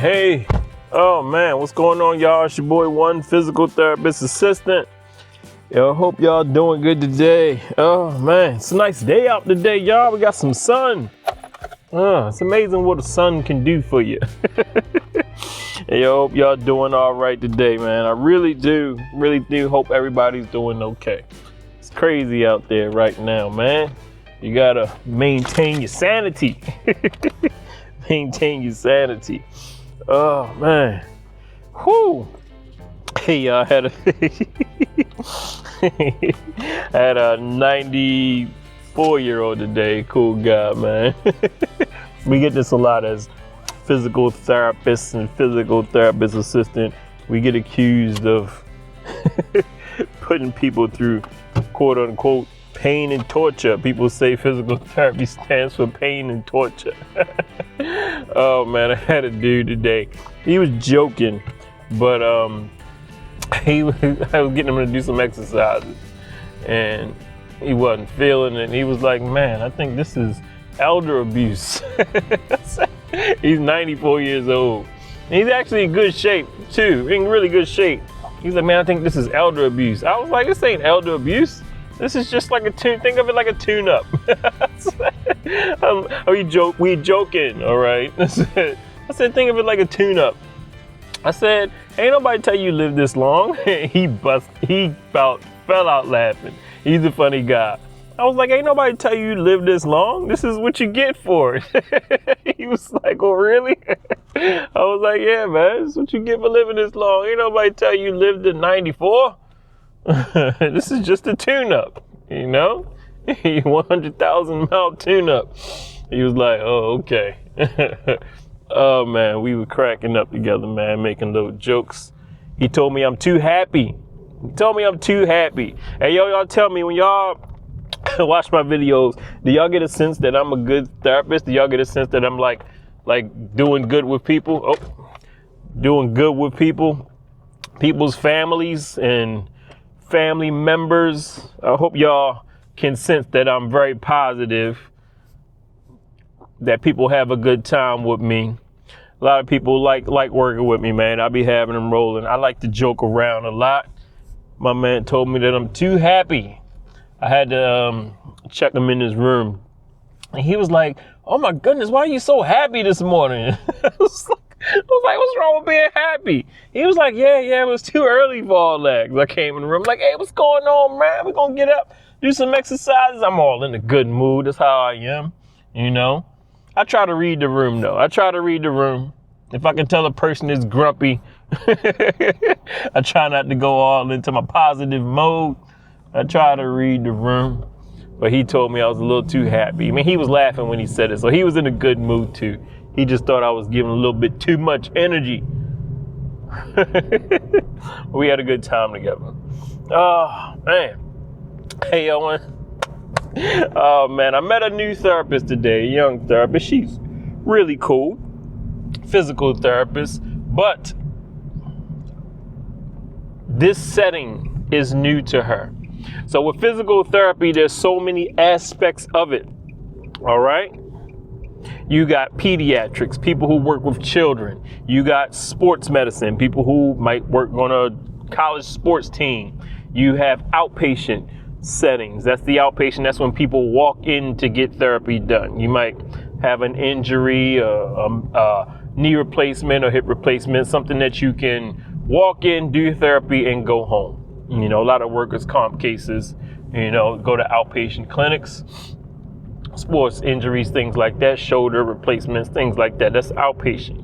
Hey. Oh man, what's going on, y'all? It's your boy One Physical Therapist Assistant. Yo, hope y'all doing good today. Oh man, it's a nice day out today, y'all. We got some sun. It's amazing what the sun can do for you. Hey, yo, hope y'all doing all right today, man. I really do hope everybody's doing okay. It's crazy out there right now, man. You gotta maintain your sanity. Maintain your sanity. Oh man. Whew. Hey, I had a had a 94-year-old today. Cool guy, man. We get this a lot as physical therapists and physical therapist assistant. We get accused of putting people through quote unquote pain and torture. People say physical therapy stands for pain and torture. Oh man, I had a dude today. He was joking, but I was getting him to do some exercises and he wasn't feeling it. He was like, man, I think this is elder abuse. He's 94 years old. And he's actually in good shape too, in really good shape. He's like, man, I think this is elder abuse. I was like, this ain't elder abuse. This is just like a tune. Think of it like a tune-up. We joking, all right? I said, think of it like a tune-up. I said, ain't nobody tell you live this long. He about fell out laughing. He's a funny guy. I was like, ain't nobody tell you live this long. This is what you get for it. He was like, oh, really? I was like, yeah, man, this is what you get for living this long. Ain't nobody tell you live to 94. This is just a tune-up, you know? 100,000 mile tune-up. He was like, oh, okay. Oh, man, we were cracking up together, man, making little jokes. He told me I'm too happy. Hey, y'all tell me when y'all watch my videos, do y'all get a sense that I'm a good therapist? Do y'all get a sense that I'm like doing good with people? Doing good with people, people's families and family members. I hope y'all can sense that I'm very positive, that people have a good time with me. A lot of people like working with me, man. I be having them rolling. I like to joke around a lot. My man told me that I'm too happy. I had to check him in his room. And he was like, oh my goodness, why are you so happy this morning? I was like, what's wrong with being happy? He was like, yeah, it was too early for all that. 'Cause I came in the room like, hey, what's going on, man? We're going to get up, do some exercises. I'm all in a good mood. That's how I am, you know. I try to read the room, though. If I can tell a person is grumpy, I try not to go all into my positive mode. I try to read the room. But he told me I was a little too happy. I mean, he was laughing when he said it, so he was in a good mood, too. He just thought I was giving a little bit too much energy. We had a good time together. Oh, man. Hey, Owen. Oh, man, I met a new therapist today, a young therapist. She's really cool, physical therapist, but this setting is new to her. So with physical therapy, there's so many aspects of it, all right? You got pediatrics, people who work with children. You got sports medicine, people who might work on a college sports team. You have outpatient settings. That's the outpatient. That's when people walk in to get therapy done. You might have an injury, a knee replacement or hip replacement, something that you can walk in, do therapy, and go home. You know, a lot of workers' comp cases, you know, go to outpatient clinics. Sports injuries, things like that, shoulder replacements, things like that. That's outpatient.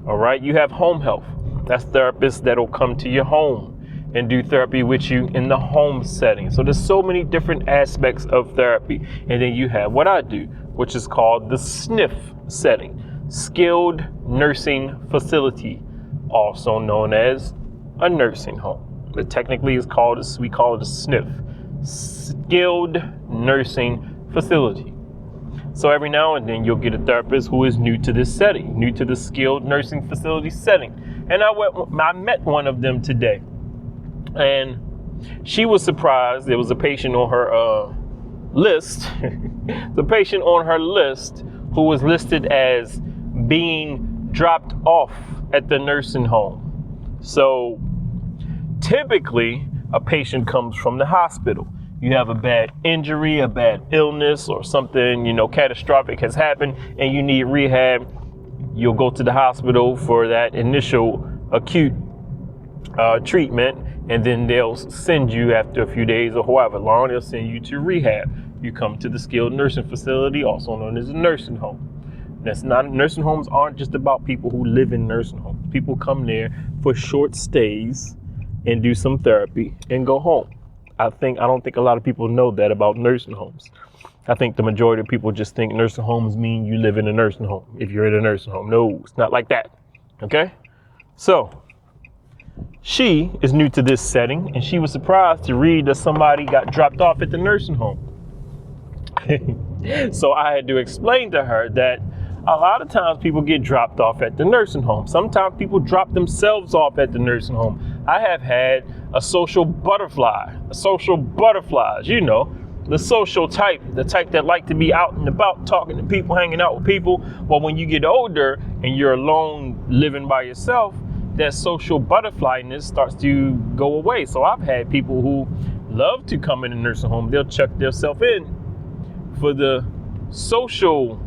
All right. You have home health. That's therapists that'll come to your home and do therapy with you in the home setting. So there's so many different aspects of therapy. And then you have what I do, which is called the SNF setting, skilled nursing facility, also known as a nursing home. But technically we call it a SNF, skilled nursing facility. So every now and then you'll get a therapist who is new to this setting, new to the skilled nursing facility setting. And I met one of them today, and she was surprised. There was a patient on her list, the patient on her list who was listed as being dropped off at the nursing home. So typically a patient comes from the hospital. You have a bad injury, a bad illness, or something, catastrophic has happened and you need rehab. You'll go to the hospital for that initial acute treatment, and then they'll send you after a few days or however long, they'll send you to rehab. You come to the skilled nursing facility, also known as a nursing home. Nursing homes aren't just about people who live in nursing homes. People come there for short stays and do some therapy and go home. I don't think a lot of people know that about nursing homes. I think the majority of people just think nursing homes mean you live in a nursing home if you're in a nursing home. No, it's not like that. Okay? So she is new to this setting, and she was surprised to read that somebody got dropped off at the nursing home. So I had to explain to her that a lot of times people get dropped off at the nursing home. Sometimes people drop themselves off at the nursing home. I have had the social butterflies, the social type, the type that like to be out and about, talking to people, hanging out with people. But when you get older and you're alone living by yourself, that social butterflyness starts to go away. So I've had people who love to come in a nursing home. They'll check themselves in for the social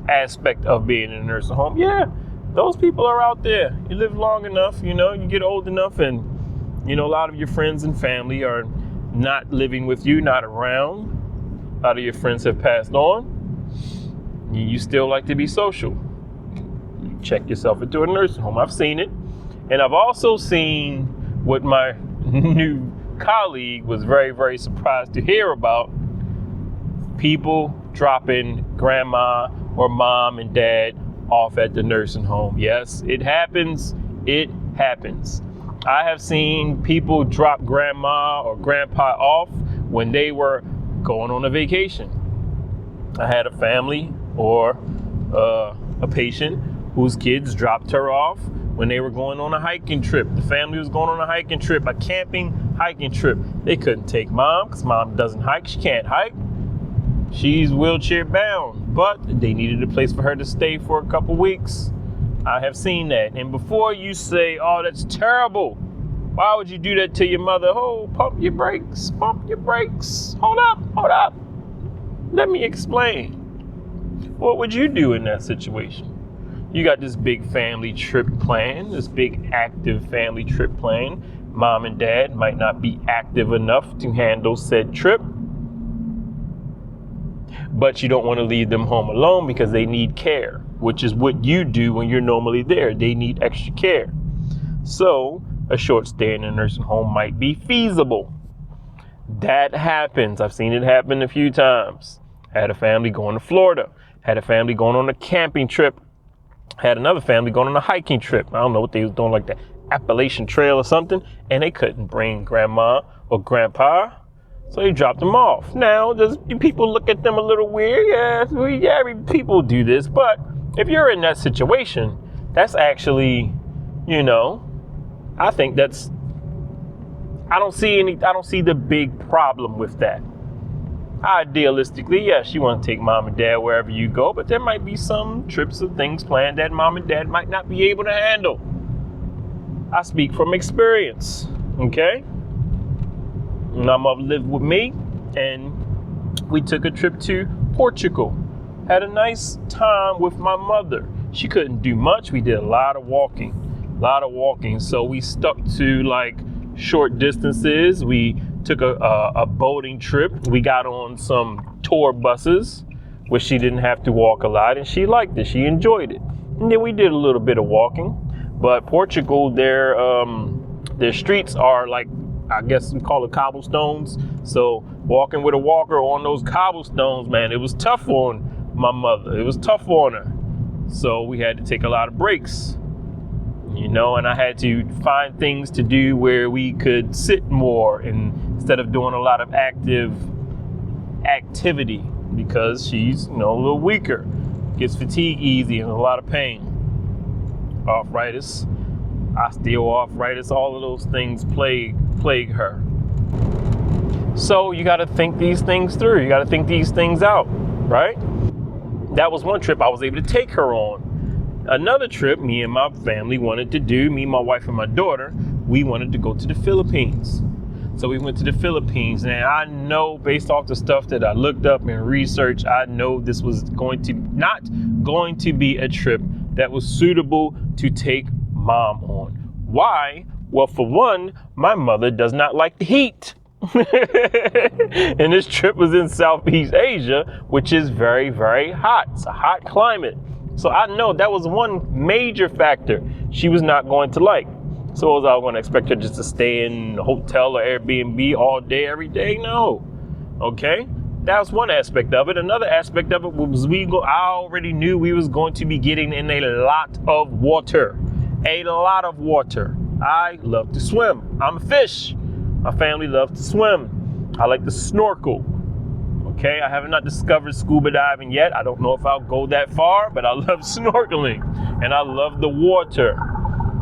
aspect of being in a nursing home. Yeah, those people are out there. You live long enough, you get old enough, and a lot of your friends and family are not living with you, not around. A lot of your friends have passed on. You still like to be social. You check yourself into a nursing home. I've seen it. And I've also seen what my new colleague was very, very surprised to hear about: people dropping grandma or mom and dad off at the nursing home. Yes, it happens. It happens. I have seen people drop grandma or grandpa off when they were going on a vacation. I had a family or a patient whose kids dropped her off when they were going on a hiking trip. The family was going on a hiking trip, a camping hiking trip. They couldn't take mom because mom doesn't hike. She can't hike. She's wheelchair bound, but they needed a place for her to stay for a couple weeks. I have seen that. And before you say, oh, that's terrible, why would you do that to your mother? Oh, pump your brakes. Hold up. Let me explain. What would you do in that situation? You got this big family trip plan, this big active family trip plan. Mom and dad might not be active enough to handle said trip, but you don't want to leave them home alone because they need care, which is what you do when you're normally there. They need extra care. So a short stay in a nursing home might be feasible. That happens. I've seen it happen a few times. Had a family going to Florida. Had a family going on a camping trip. Had another family going on a hiking trip. I don't know what they was doing, like the Appalachian Trail or something, and they couldn't bring grandma or grandpa, so they dropped them off. Now, does people look at them a little weird? Yeah, people do this, but if you're in that situation, that's actually, I think that's, I don't see the big problem with that. Idealistically, yes, you want to take mom and dad wherever you go, but there might be some trips or things planned that mom and dad might not be able to handle. I speak from experience, okay? My mother lived with me, and we took a trip to Portugal. Had a nice time with my mother. She couldn't do much. We did a lot of walking. So we stuck to like short distances. We took a boating trip. We got on some tour buses where she didn't have to walk a lot, and she liked it. She enjoyed it. And then we did a little bit of walking. But Portugal, their streets are like, I guess we call it cobblestones. So walking with a walker on those cobblestones, man, it was tough on my mother. It was tough on her. So we had to take a lot of breaks. And I had to find things to do where we could sit more instead of doing a lot of active activity, because she's, a little weaker, gets fatigued easy and a lot of pain. Arthritis, osteoarthritis, all of those things plague her. So you got to think these things through. You got to think these things out, right? That was one trip I was able to take her on. Another trip me and my family wanted to do, me, my wife, and my daughter, we wanted to go to the Philippines. So we went to the Philippines, and I know based off the stuff that I looked up and researched, I know this was not going to be a trip that was suitable to take mom on. Why? Well, for one, my mother does not like the heat. And this trip was in Southeast Asia, which is very, very hot. It's a hot climate. So I know that was one major factor she was not going to like. So was I going to expect her just to stay in a hotel or Airbnb all day, every day? No. Okay. That was one aspect of it. Another aspect of it was I already knew we was going to be getting in a lot of water. A lot of water. I love to swim. I'm a fish. My family loves to swim. I like to snorkel. Okay, I have not discovered scuba diving yet. I don't know if I'll go that far, but I love snorkeling and I love the water.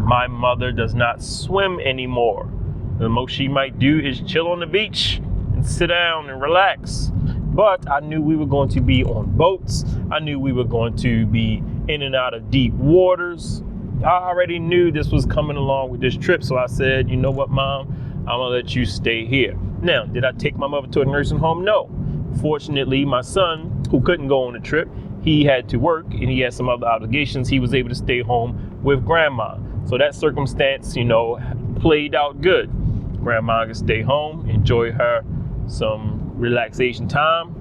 My mother does not swim anymore. The most she might do is chill on the beach and sit down and relax. But I knew we were going to be on boats. I knew we were going to be in and out of deep waters. I already knew this was coming along with this trip. So I said, you know what, Mom? I'm gonna let you stay here. Now, did I take my mother to a nursing home? No. Fortunately, my son, who couldn't go on the trip, he had to work and he had some other obligations. He was able to stay home with grandma. So that circumstance, played out good. Grandma could stay home, enjoy her some relaxation time.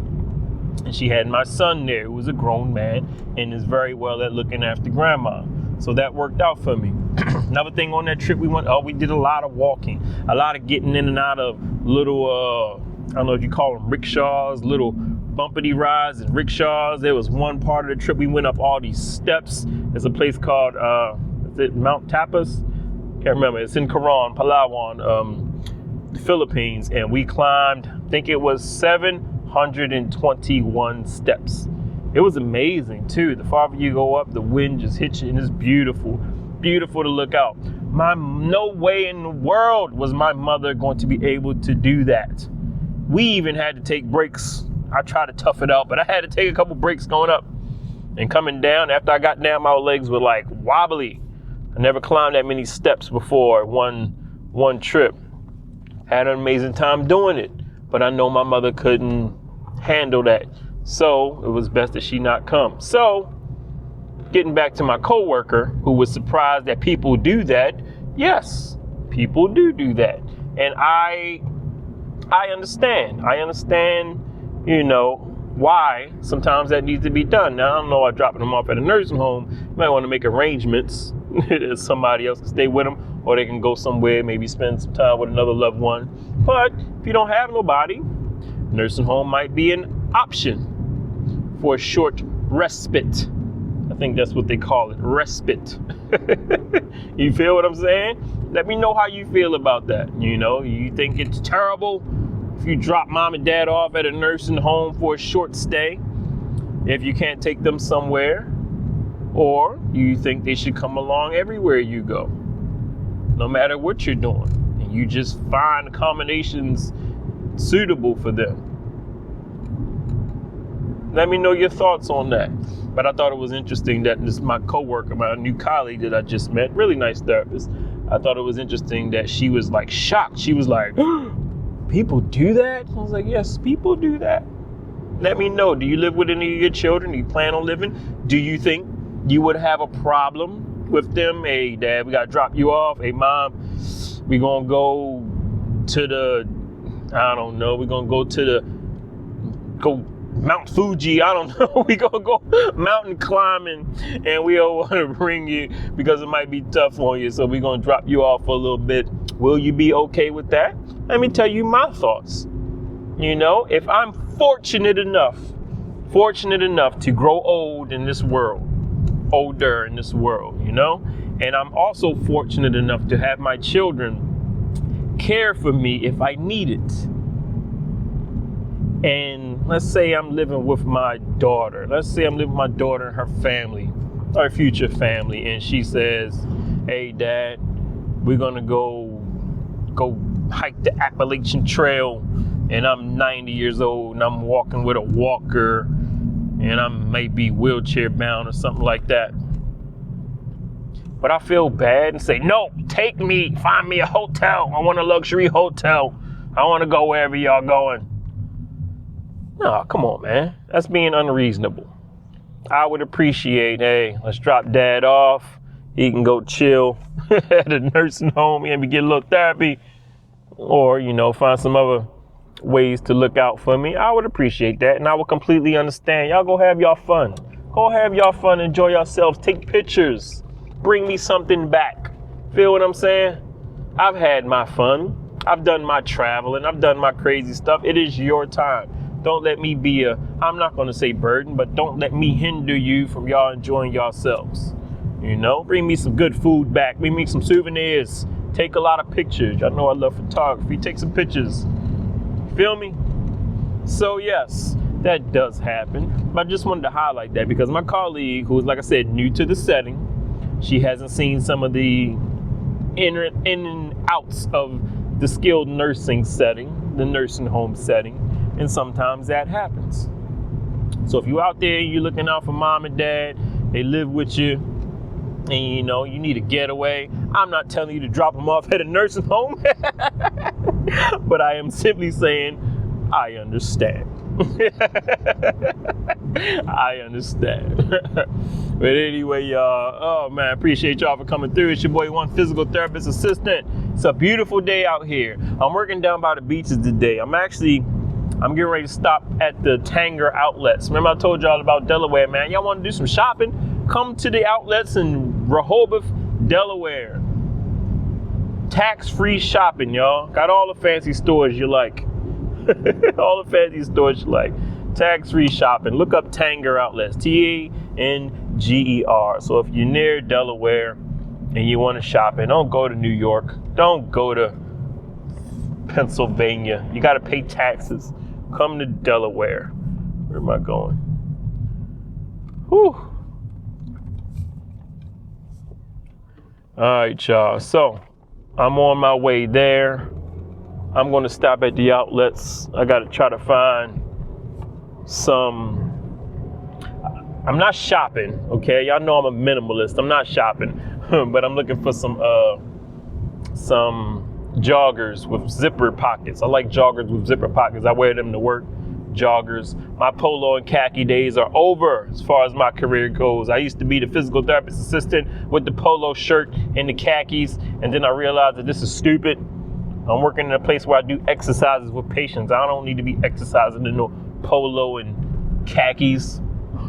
And she had my son there, who was a grown man and is very well at looking after grandma. So that worked out for me. Another thing on that trip we did a lot of walking, a lot of getting in and out of little, I don't know if you call them rickshaws, little bumpity rides and rickshaws. There was one part of the trip we went up all these steps. There's a place called, is it Mount Tapas? Can't remember. It's in Palawan, the Philippines. And we climbed, I think it was 721 steps. It was amazing too. The farther you go up, the wind just hits you and it's beautiful. Beautiful to look out. No way in the world was my mother going to be able to do that. We even had to take breaks. I tried to tough it out, but I had to take a couple breaks going up and coming down. After I got down, my legs were like wobbly. I never climbed that many steps before one trip. Had an amazing time doing it, but I know my mother couldn't handle that. So it was best that she not come. So getting back to my coworker who was surprised that people do that. Yes, people do that. And I understand. I understand, why sometimes that needs to be done. Now, I don't know about dropping them off at a nursing home. You might want to make arrangements that somebody else can stay with them, or they can go somewhere, maybe spend some time with another loved one. But if you don't have nobody, nursing home might be an option for a short respite. I think that's what they call it, respite. You feel what I'm saying? Let me know how you feel about that. You think it's terrible if you drop mom and dad off at a nursing home for a short stay, if you can't take them somewhere, or you think they should come along everywhere you go, no matter what you're doing, and you just find combinations suitable for them. Let me know your thoughts on that. But I thought it was interesting that my coworker, my new colleague that I just met, really nice therapist. I thought it was interesting that she was like shocked. She was like, people do that? I was like, yes, people do that. Let me know. Do you live with any of your children? Do you plan on living? Do you think you would have a problem with them? Hey, Dad, we got to drop you off. Hey, Mom, we going to go to the, I don't know, we're going to go Mount Fuji, I don't know. We gonna go mountain climbing and we don't want to bring you because it might be tough on you. So we're gonna drop you off for a little bit. Will you be okay with that? Let me tell you my thoughts. If I'm fortunate enough to grow old in this world, older in this world, and I'm also fortunate enough to have my children care for me if I need it. And let's say I'm living with my daughter. Let's say I'm living with my daughter and her family, our future family. And she says, hey, Dad, we're going to go hike the Appalachian Trail. And I'm 90 years old and I'm walking with a walker and I may be wheelchair bound or something like that. But I feel bad and say, no, take me, find me a hotel. I want a luxury hotel. I want to go wherever y'all going. No, come on, man. That's being unreasonable. I would appreciate, hey, let's drop dad off. He can go chill at a nursing home, maybe get a little therapy, or, find some other ways to look out for me. I would appreciate that, and I would completely understand. Y'all go have y'all fun. Go have y'all fun, enjoy yourselves, take pictures. Bring me something back. Feel what I'm saying? I've had my fun. I've done my traveling. I've done my crazy stuff. It is your time. Don't let me be I'm not going to say burden, but don't let me hinder you from y'all enjoying yourselves. Bring me some good food back. Bring me some souvenirs. Take a lot of pictures. Y'all know I love photography. Take some pictures. Feel me? So yes, that does happen. But I just wanted to highlight that because my colleague, who is, like I said, new to the setting, she hasn't seen some of the in and outs of the skilled nursing setting, the nursing home setting, and sometimes that happens. So if you're out there, you're looking out for mom and dad, they live with you, and you need a getaway. I'm not telling you to drop them off at a nursing home, but I am simply saying I understand. I understand. But anyway, y'all, oh man, appreciate y'all for coming through. It's your boy, One Physical Therapist Assistant. It's a beautiful day out here. I'm working down by the beaches today. I'm getting ready to stop at the Tanger outlets. Remember I told y'all about Delaware, man. Y'all want to do some shopping? Come to the outlets in Rehoboth, Delaware. Tax-free shopping, y'all. Got all the fancy stores you like. All the fancy stores you like. Tax-free shopping. Look up Tanger outlets. Tanger. So if you're near Delaware and you want to shop, and don't go to New York. Don't go to Pennsylvania. You got to pay taxes. Come to Delaware. Where am I going? Whew. All right, y'all. So I'm on my way there. I'm going to stop at the outlets. I got to try to find some. I'm not shopping, okay? Y'all know I'm a minimalist. I'm not shopping, but I'm looking for some joggers with zipper pockets. I like joggers with zipper pockets. I wear them to work. Joggers. My polo and khaki days are over as far as my career goes. I used to be the physical therapist assistant with the polo shirt and the khakis, and then I realized that this is stupid. I'm working in a place where I do exercises with patients. I don't need to be exercising in no polo and khakis.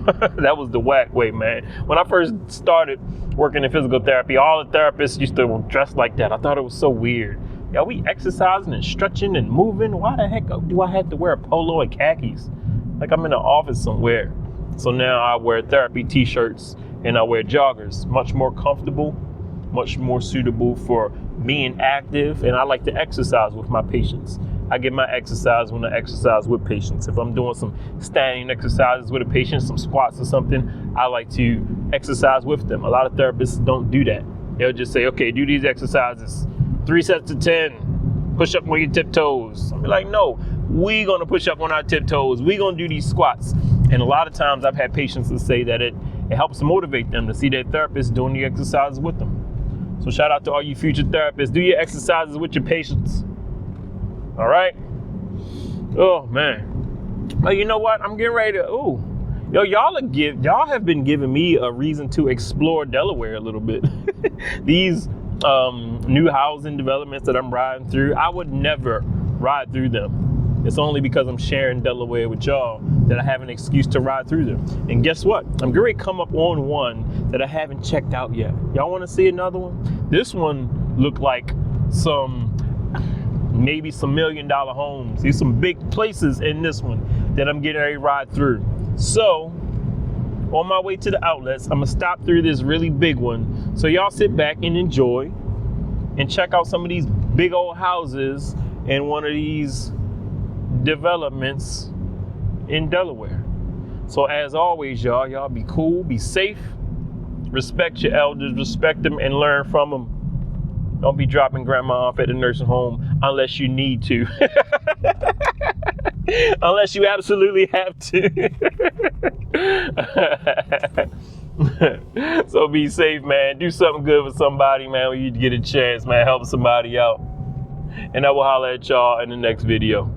That was the whack way, man. When I first started working in physical therapy, all the therapists used to dress like that. I thought it was so weird. Are we exercising and stretching and moving? Why the heck do I have to wear a polo and khakis? Like I'm in an office somewhere. So now I wear therapy t-shirts and I wear joggers. Much more comfortable, much more suitable for being active. And I like to exercise with my patients. I get my exercise when I exercise with patients. If I'm doing some standing exercises with a patient, some squats or something, I like to exercise with them. A lot of therapists don't do that. They'll just say, okay, do these exercises. 3 sets of 10, push up on your tiptoes. I'll be like, no, we gonna push up on our tiptoes. We gonna do these squats. And a lot of times I've had patients that say that it helps motivate them to see their therapist doing the exercises with them. So shout out to all you future therapists. Do your exercises with your patients. All right? Oh, man. But you know what? I'm getting ready to, y'all have been giving me a reason to explore Delaware a little bit. These new housing developments that I'm riding through, I would never ride through them. It's only because I'm sharing Delaware with y'all that I have an excuse to ride through them. And guess what? I'm going to come up on one that I haven't checked out yet. Y'all want to see another one? This one looked like maybe some $1 million homes. There's some big places in this one that I'm getting ready to ride through. So on my way to the outlets, I'm gonna stop through this really big one. So y'all sit back and enjoy and check out some of these big old houses in one of these developments in Delaware. So as always, y'all be cool, be safe, respect your elders, respect them and learn from them. Don't be dropping grandma off at the nursing home unless you need to. Unless you absolutely have to. So be safe, man. Do something good for somebody, man, when you get a chance, man. Help somebody out. And I will holler at y'all in the next video.